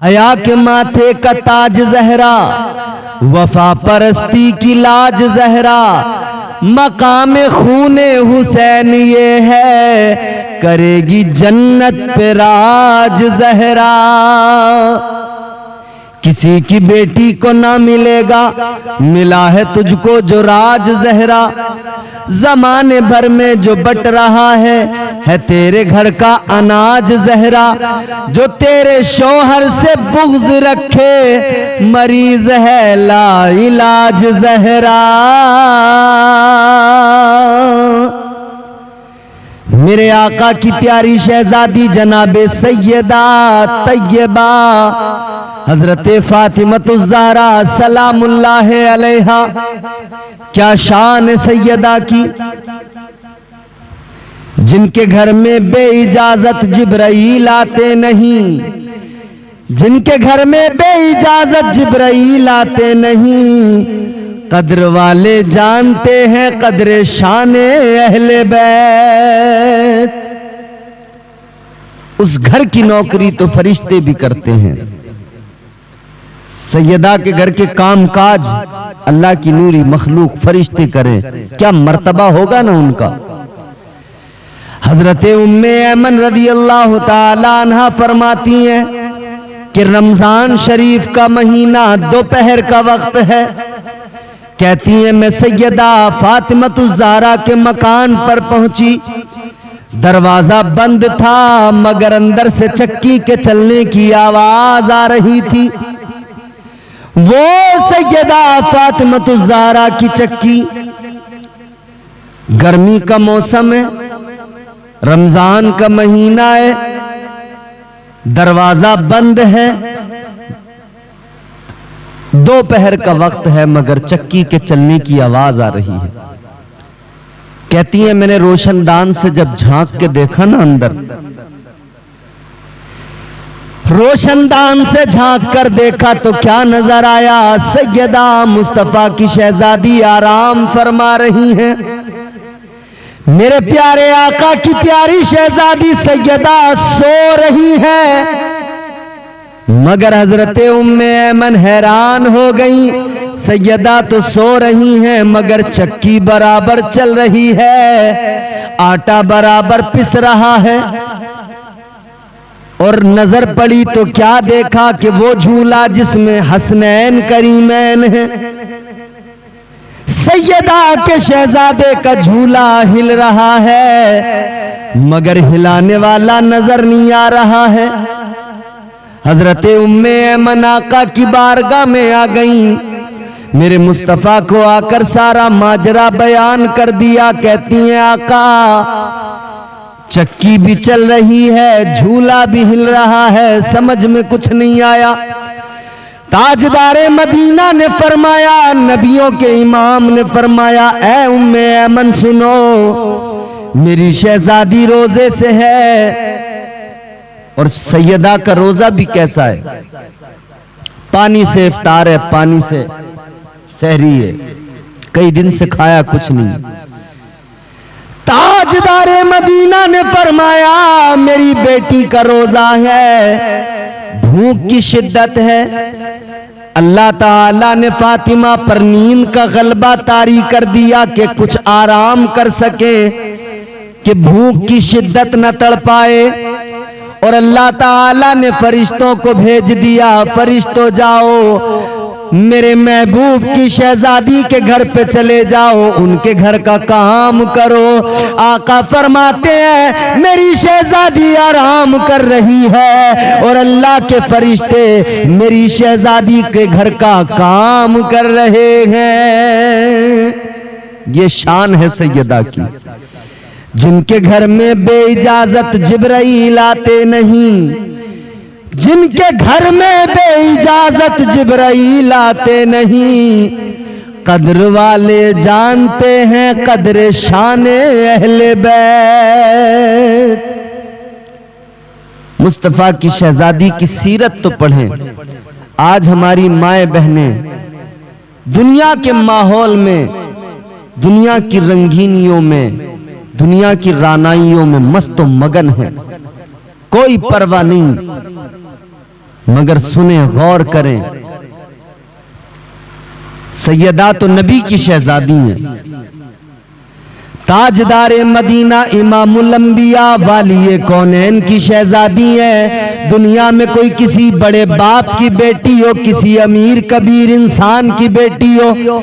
हया के माथे का ताज जहरा, वफा परस्ती की लाज जहरा, मकाम खूने हुसैन ये है, करेगी जन्नत पे राज जहरा। किसी की बेटी को ना मिलेगा, मिला है तुझको जो राज जहरा। जमाने भर में जो बट रहा है तेरे घर का अनाज जहरा। जो तेरे शौहर से बुग़्ज़ रखे, मरीज है ला इलाज जहरा। मेरे आका की प्यारी शहजादी जनाबे सैयदा तैयबा हजरत फातिमतुज़्ज़हरा सलामुल्लाह अलैहा, क्या शान सैयदा की, जिनके घर में बेइजाजत जिब्राईल आते नहीं, जिनके घर में बेइजाजत जिब्राईल आते नहीं। कद्र वाले जानते हैं कद्र शाने अहले बैत। उस घर की नौकरी तो फरिश्ते भी करते हैं। सैयदा के घर के काम काज अल्लाह की नूरी मखलूक फरिश्ते करें, क्या मर्तबा होगा ना उनका। हजरत उम्मे ऐमन रदी अल्लाह ताला अन्हा फरमाती हैं कि रमजान शरीफ का महीना दोपहर का वक्त है। कहती हैं मैं सैयदा फातिमतुज़्ज़हरा के मकान पर पहुंची, दरवाजा बंद था मगर अंदर से चक्की के चलने की आवाज आ रही थी। वो सैयदा फातिमतुज़्ज़हरा की चक्की, गर्मी का मौसम है, रमजान का महीना है, दरवाजा बंद है, दोपहर का वक्त है मगर चक्की के चलने की आवाज आ रही है। कहती है मैंने रोशनदान से जब झांक के देखा ना अंदर, रोशनदान से झांक कर देखा तो क्या नजर आया, सैयदा मुस्तफा की शहजादी आराम फरमा रही हैं। मेरे प्यारे आका की प्यारी शहजादी सैयदा सो रही है। मगर हजरत उम्मे ऐमन हैरान हो गई, सैयदा तो सो रही हैं मगर चक्की बराबर चल रही है, आटा बराबर पिस रहा है। और नजर पड़ी तो क्या देखा कि वो झूला जिसमें हसनैन करीमैन है, सैयदा के शहजादे का झूला हिल रहा है मगर हिलाने वाला नजर नहीं आ रहा है। हजरत उम्मे ऐमन आका की बारगाह में आ गई, मेरे मुस्तफा को आकर सारा माजरा बयान कर दिया। कहती हैं आका चक्की भी चल रही है, झूला भी हिल रहा है, समझ में कुछ नहीं आया। ताजदारे मदीना ने फरमाया, नबियों के इमाम ने फरमाया, ऐ उम्मे ऐमन सुनो, मेरी शहजादी रोजे से है। और सैयदा का रोजा भी कैसा है, पानी से इफ्तार है, पानी से सहरी है, कई दिन से खाया कुछ नहीं। ताजदारे मदीना ने फरमाया मेरी बेटी का रोजा है, भूख की शिद्दत है। अल्लाह ताला ने फातिमा पर नींद का गलबा तारी कर दिया कि कुछ आराम कर सके, कि भूख की शिद्दत न तड़पाए। और अल्लाह ताला ने फरिश्तों को भेज दिया, फरिश्तों जाओ मेरे महबूब की शहजादी के घर पे चले जाओ, उनके घर का काम करो। आका फरमाते हैं मेरी शहजादी आराम कर रही है और अल्लाह के फरिश्ते मेरी शहजादी के घर का काम कर रहे हैं। ये शान है सैयदा की, जिनके घर में बेइजाजत जिब्राईल आते नहीं, जिनके घर में बेइजाजत जिब्राईल आते नहीं। कद्र वाले जानते हैं कद्र शाने अहले बैत। मुस्तफा की शहजादी की सीरत तो पढ़ें। आज हमारी माए बहनें दुनिया के माहौल में, दुनिया की रंगीनियों में, दुनिया की रानाइयों में मस्त मगन है, कोई परवाह नहीं। मगर सुने, गौर करें, सैयदा तो नबी की शहजादी हैं, ताजदार मदीना इमामुल अंबिया वाली कौनैन की शहजादी है। दुनिया में कोई किसी बड़े बाप की बेटी हो, किसी अमीर कबीर इंसान की बेटी हो,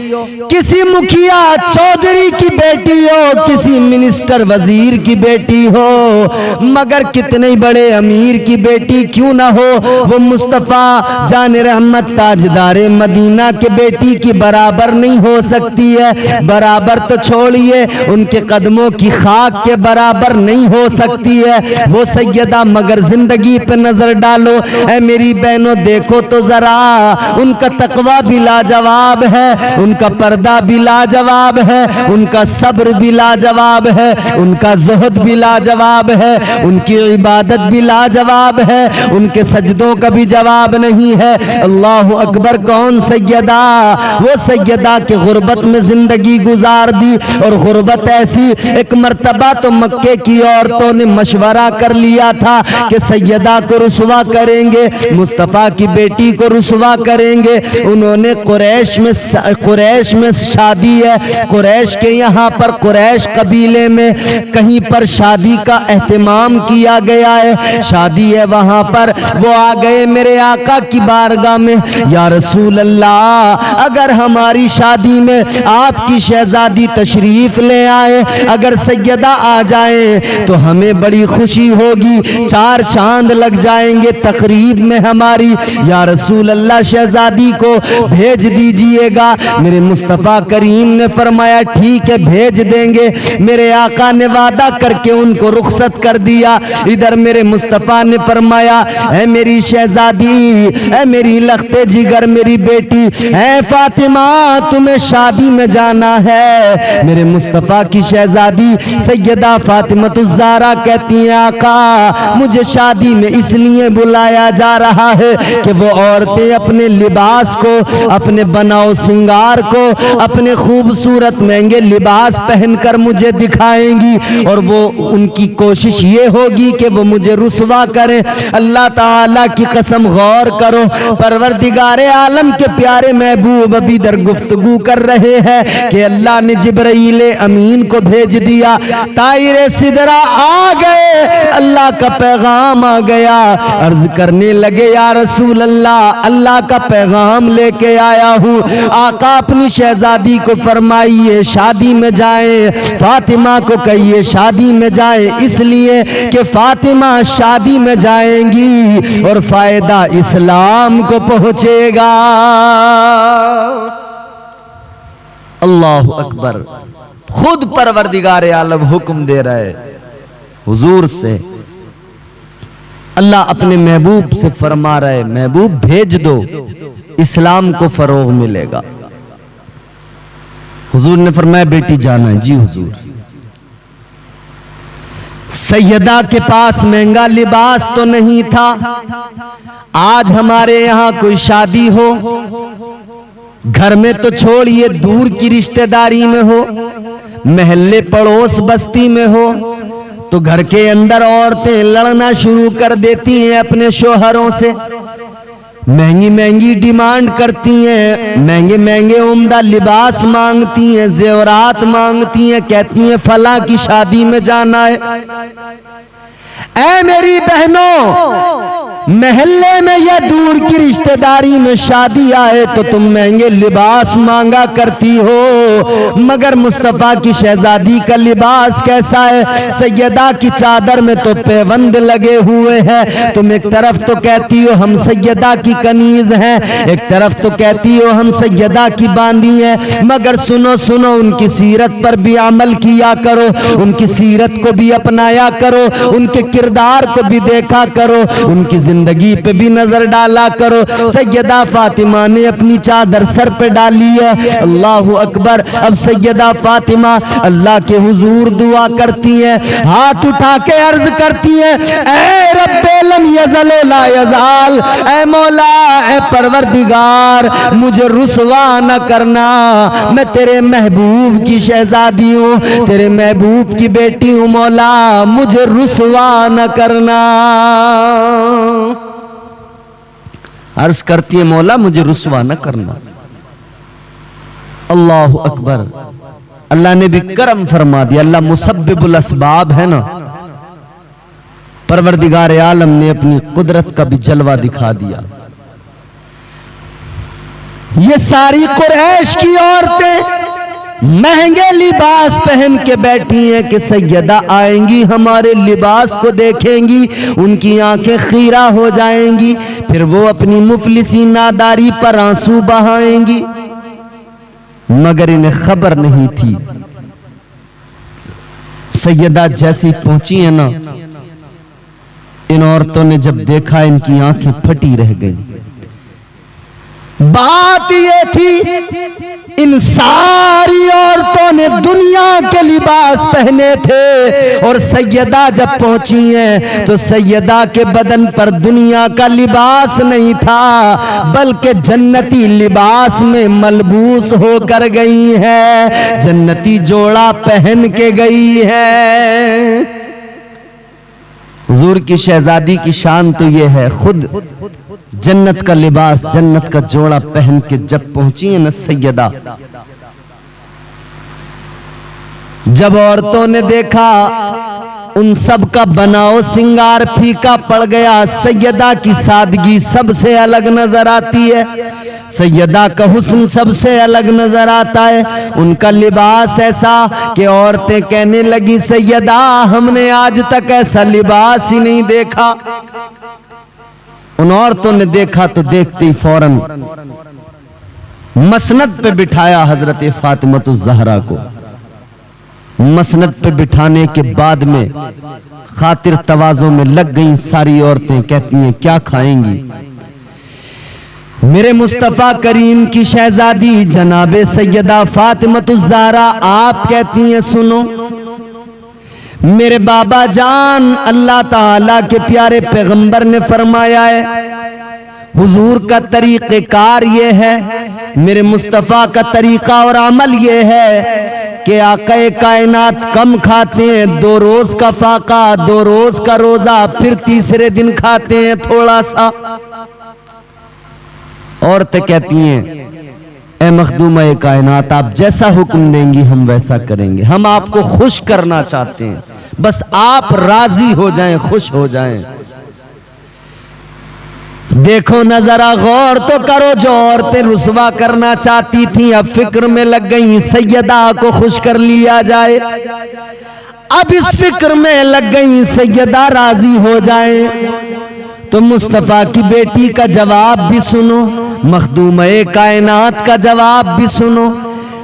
किसी मुखिया चौधरी की बेटी हो, किसी मिनिस्टर वजीर की बेटी हो, मगर कितने बड़े अमीर की बेटी क्यों ना हो, वो मुस्तफ़ा जान रहमत ताजदार मदीना के बेटी की बराबर नहीं हो सकती है। बराबर तो छोड़िए, उनके कदमों की खाक के बराबर नहीं हो सकती है वो सैयदा। मगर जिंदगी पे नजर डालो ऐ मेरी बहनों, देखो तो जरा, उनका तकवा भी लाजवाब है, उनका पर्दा भी लाजवाब है, उनका सब्र भी लाजवाब है, उनका ज़ुहद भी लाजवाब है, उनकी इबादत भी लाजवाब है, उनके सजदों का भी जवाब नहीं है। अल्लाह अकबर। कौन सैयदा? वो सैयदा के गुर्बत में जिंदगी गुजार दी। और गुर्बत ऐसी, एक मर्तबा तो मक्के की औरतों ने मशवरा कर लिया था कि सैयदा को रुसवा करेंगे, मुस्तफ़ा की बेटी को रुसवा करेंगे। उन्होंने कुरैश में शादी है, कुरैश के यहाँ पर कुरैश कबीले में कहीं पर शादी का एहतमाम किया गया है, शादी है वहाँ पर। वो आ गए मेरे आका की बारगाह में, या रसूल अल्लाह, अगर हमारी शादी में आपकी शहजादी तशरीफ ले आए, अगर सैयदा आ जाए तो हमें बड़ी खुशी होगी, 4 चांद लग जाएंगे तकरीब में हमारी। या रसूल अल्लाह, शहजादी को भेज दीजिएगा। मेरे मुस्तफ़ा करीम ने फरमाया ठीक है, भेज देंगे। मेरे आका ने वादा करके उनको रुखसत कर दिया। इधर मेरे मुस्तफ़ा ने फरमाया, है मेरी शहजादी, है मेरी लख्ते जिगर, मेरी बेटी, है फातिमा, तुम्हें शादी में जाना है। मेरे मुस्तफ़ा की शहजादी सैयदा फातिमा-तुज़-ज़हरा कहती हैं, आका मुझे शादी में इसलिए बुलाया जा रहा है कि वो औरतें अपने लिबास को, अपने बनाओ सिंगार को, अपने खूबसूरत महंगे लिबास पहनकर मुझे दिखाएंगी और वो उनकी कोशिश ये होगी कि वो मुझे रुसवा करें। अल्लाह ताला की कसम, गौर करो, परवरदिगारे आलम के प्यारे महबूब अभी इधर गुफ्तगू कर रहे हैं कि अल्लाह ने जिब्राईल अमीन को भेज दिया, ताइरे सिदरा आ गए, अल्लाह का पैगाम आ गया। अर्ज करने लगे, या रसूल अल्लाह, अल्लाह का पैगाम लेके आया हूँ। आका अपनी शहजादी को फरमाइए शादी में जाए, फातिमा को कहिए शादी में जाए, इसलिए कि फातिमा शादी में जाएंगी और फायदा इस्लाम को पहुंचेगा। अल्लाह अकबर। खुद परवरदिगार आलम हुक्म दे रहे हुजूर से, अल्लाह अपने महबूब से फरमा रहे, महबूब भेज दो, इस्लाम को फरोग मिलेगा। हुजूर ने फरमाया बेटी जाना है। जी हुजूर। सैयदा के पास महंगा लिबास तो नहीं था। आज हमारे यहाँ कोई शादी हो, घर में तो छोड़िए, दूर की रिश्तेदारी में हो, महल्ले पड़ोस बस्ती में हो, तो घर के अंदर औरतें लड़ना शुरू कर देती हैं अपने शोहरों से, महंगी महंगी डिमांड करती हैं, महंगे महंगे उम्दा लिबास मांगती हैं, जेवरात मांगती हैं, कहती हैं फला की शादी में जाना है। ऐ मेरी बहनों, महल्ले में या दूर की रिश्तेदारी में शादी आए तो तुम महंगे लिबास मांगा करती हो, मगर मुस्तफ़ा की शहजादी का लिबास कैसा है? सैयदा की चादर में तो पैबंद लगे हुए हैं। तुम एक तरफ तो कहती हो हम सैयदा की कनीज हैं, एक तरफ तो कहती हो हम सैयदा की बांदी हैं, मगर सुनो सुनो, उनकी सीरत पर भी अमल किया करो, उनकी सीरत को भी अपनाया करो, उनके किरदार को भी देखा करो, उनकी जिंदगी पे भी नजर डाला करो। सैयदा फातिमा ने अपनी चादर सर पे डाली है। अल्लाह अकबर। अब सैयदा फातिमा अल्लाह के हुजूर दुआ करती है, हाथ उठा के अर्ज करती है, ऐ रब्बे लम यज़ल ला यज़ाल, ऐ मौला, ऐ परवरदिगार, मुझे रुसवा न करना, मैं तेरे महबूब की शहजादी हूँ, तेरे महबूब की बेटी हूँ, मौला मुझे रुसवा न करना। अर्ज करती है मौला मुझे रुसवा न करना। अल्लाह अकबर। अल्लाह ने भी करम फरमा दिया। अल्लाह मुसब्बिबुल असबाब है ना, परवरदिगार आलम ने अपनी कुदरत का भी जलवा दिखा दिया। ये सारी कुरैश की औरतें महंगे लिबास पहन के बैठी हैं कि सैयदा आएंगी, हमारे लिबास को देखेंगी, उनकी आंखें खीरा हो जाएंगी, फिर वो अपनी मुफलिसी नादारी पर आंसू बहाएंगी। मगर इन्हें खबर नहीं थी। सैयदा जैसी पहुंची है ना, इन औरतों ने जब देखा इनकी आंखें फटी रह गई। बात ये थी इन सारी औरतों ने दुनिया के लिबास पहने थे और सैयदा जब पहुंची हैं तो सैयदा के बदन पर दुनिया का लिबास नहीं था, बल्कि जन्नती लिबास में मलबूस होकर गई है, जन्नती जोड़ा पहन के गई है। हुजूर की शहजादी की शान तो ये है, खुद जन्नत का लिबास, जन्नत का जोड़ा पहन के जब पहुंची है न सैयदा, जब औरतों ने देखा उन सब का बनाओ सिंगार फीका पड़ गया। सैयदा की सादगी सबसे अलग नजर आती है, सैयदा का हुस्न सबसे अलग नजर आता है। उनका लिबास ऐसा कि औरतें कहने लगी सैयदा हमने आज तक ऐसा लिबास ही नहीं देखा। उन औरतों ने देखा तो देखते ही फौरन मसनद पे बिठाया हजरत फातिमतुज़ ज़हरा को। मसनद पे बिठाने के बाद में खातिर तवाज़ो में लग गई सारी औरतें। कहती हैं क्या खाएंगी? मेरे मुस्तफ़ा करीम की शहजादी जनाबे सैयदा फातिमतुज़ ज़हरा आप कहती हैं सुनो, मेरे बाबा जान अल्लाह ताला के प्यारे पैगंबर ने फरमाया है, हुजूर का तरीक़ेकार ये है, मेरे मुस्तफ़ा का तरीक़ा और अमल ये है कि आक़ाए कायनात कम खाते हैं, 2 रोज का फाका, 2 रोज का रोजा, फिर तीसरे दिन खाते हैं थोड़ा सा। औरतें कहती हैं ए मखदूम-ए कायनात आप जैसा हुक्म देंगी हम वैसा करेंगे, हम आपको खुश करना चाहते हैं, बस आप राजी हो जाएं, खुश हो जाएं। देखो न जरा गौर तो करो, जो औरतें रुसवा करना चाहती थी अब फिक्र में लग गई सैयदा को खुश कर लिया जाए। अब इस फिक्र में लग गई सैयदा राजी हो जाए। तो मुस्तफ़ा की बेटी का जवाब भी सुनो, मखदूम-ए कायनात का जवाब भी सुनो।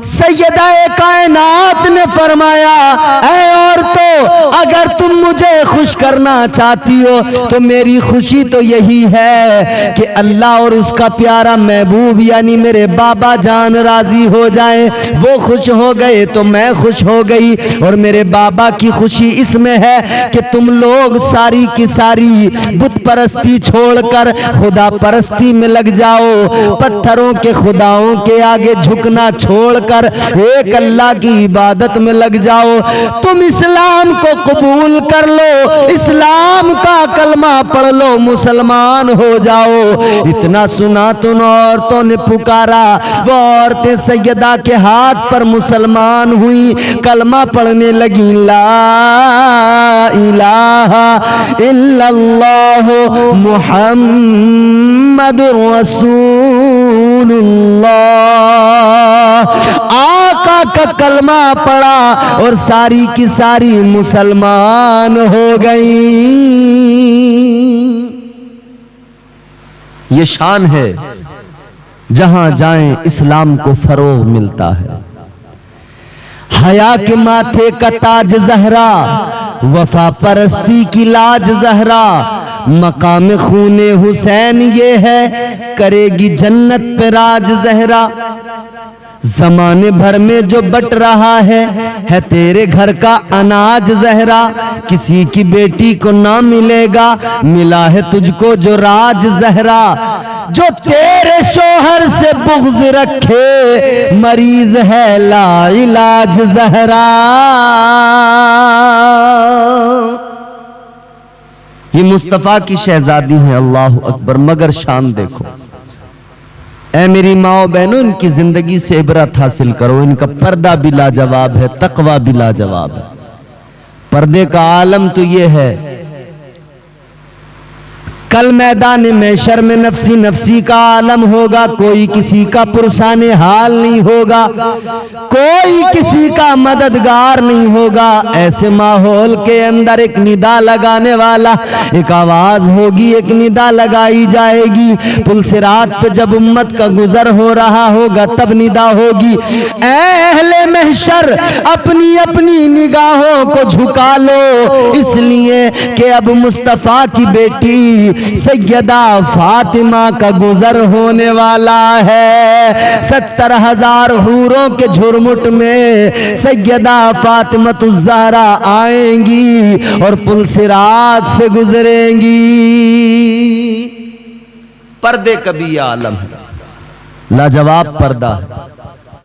सैयदा-ए कायनात ने फरमाया ऐ औरतों अगर तुम मुझे खुश करना चाहती हो तो मेरी खुशी तो यही है कि अल्लाह और उसका प्यारा महबूब यानी मेरे बाबा जान राजी हो जाए। वो खुश हो गए तो मैं खुश हो गई, और मेरे बाबा की खुशी इसमें है कि तुम लोग सारी की सारी बुत परस्ती छोड़कर खुदा परस्ती में लग जाओ, पत्थरों के खुदाओं के आगे झुकना छोड़कर एक अल्लाह की इबादत में लग जाओ। तुम इस्लाम को कबूल कर लो, इस्लाम का कलमा पढ़ लो, मुसलमान हो जाओ। इतना सुना तो उन औरतों ने पुकारा, वो औरतें सैयदा के हाथ पर मुसलमान हुई, कलमा पढ़ने लगी ला इलाहा इल्लल्लाह मुहम्मदुर रसूलुल्लाह। आका का कलमा पड़ा और सारी की सारी मुसलमान हो गई। ये शान है, जहां जाएं इस्लाम को फरोग मिलता है। हया के माथे का ताज ज़हरा, वफा परस्ती की लाज ज़हरा, मकाम खूने हुसैन ये है, करेगी जन्नत पे राज ज़हरा। जमाने भर में जो बट रहा है तेरे घर का अनाज ज़हरा, किसी की बेटी को ना मिलेगा, मिला है तुझको जो राज ज़हरा। जो तेरे शोहर से बुग़्ज़ रखे, मरीज है ला इलाज ज़हरा। ये मुस्तफ़ा की शहजादी है, अल्लाह अकबर। मगर शान देखो, ऐ मेरी माओ बहनों, इनकी जिंदगी से इबरत हासिल करो। इनका पर्दा भी लाजवाब है, तकवा भी लाजवाब है। पर्दे का आलम तो ये है, कल मैदान महशर में नफसी नफसी का आलम होगा। कोई किसी का पुरसाने हाल नहीं होगा, कोई किसी का मददगार नहीं होगा। ऐसे माहौल के अंदर एक निदा लगाने वाला, एक आवाज होगी, एक निदा लगाई जाएगी। पुल सिरात पे जब उम्मत का गुजर हो रहा होगा तब निदा होगी, ऐ अहले महशर अपनी अपनी निगाहों को झुका लो, इसलिए कि अब मुस्तफा की बेटी सैयदा फातिमा का गुजर होने वाला है। 70,000 हूरों के झुरमुट में सैयदा फातिमतुज़्ज़हरा आएंगी और पुल सिरात से गुजरेंगी। पर्दे का भी आलम है, लाजवाब पर्दा है।